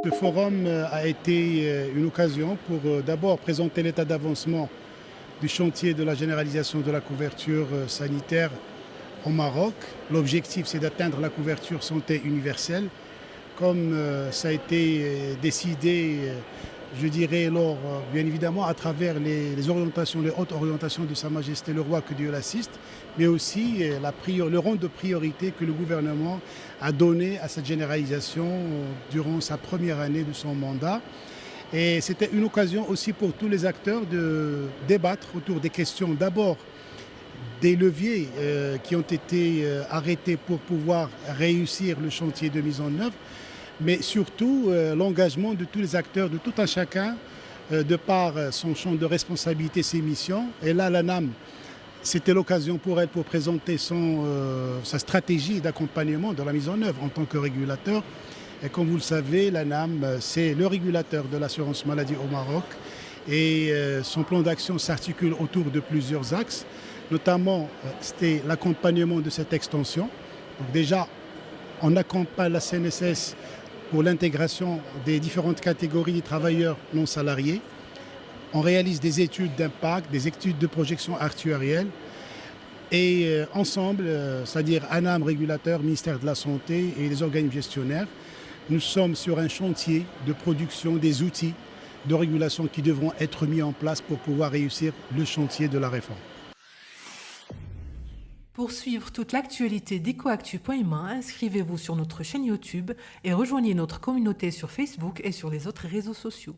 Ce forum a été une occasion pour d'abord présenter l'état d'avancement du chantier de la généralisation de la couverture sanitaire au Maroc. L'objectif, c'est d'atteindre la couverture santé universelle, comme ça a été décidé, je dirais, bien évidemment, à travers les orientations, les hautes orientations de Sa Majesté le Roi, que Dieu l'assiste, mais aussi le rang de priorité que le gouvernement a donné à cette généralisation durant sa première année de son mandat. Et c'était une occasion aussi pour tous les acteurs de débattre autour des questions, d'abord des leviers qui ont été arrêtés pour pouvoir réussir le chantier de mise en œuvre, mais surtout l'engagement de tous les acteurs, de tout un chacun, de par son champ de responsabilité, ses missions. Et là, l'ANAM, c'était l'occasion pour elle pour présenter sa stratégie d'accompagnement de la mise en œuvre en tant que régulateur. Et comme vous le savez, l'ANAM, c'est le régulateur de l'assurance maladie au Maroc. Et son plan d'action s'articule autour de plusieurs axes. Notamment, c'était l'accompagnement de cette extension. Donc déjà, on accompagne la CNSS pour l'intégration des différentes catégories de travailleurs non salariés. On réalise des études d'impact, des études de projection actuarielle. Et ensemble, c'est-à-dire ANAM, régulateur, ministère de la Santé et les organismes gestionnaires, nous sommes sur un chantier de production des outils de régulation qui devront être mis en place pour pouvoir réussir le chantier de la réforme. Pour suivre toute l'actualité d'EcoActu.ma, inscrivez-vous sur notre chaîne YouTube et rejoignez notre communauté sur Facebook et sur les autres réseaux sociaux.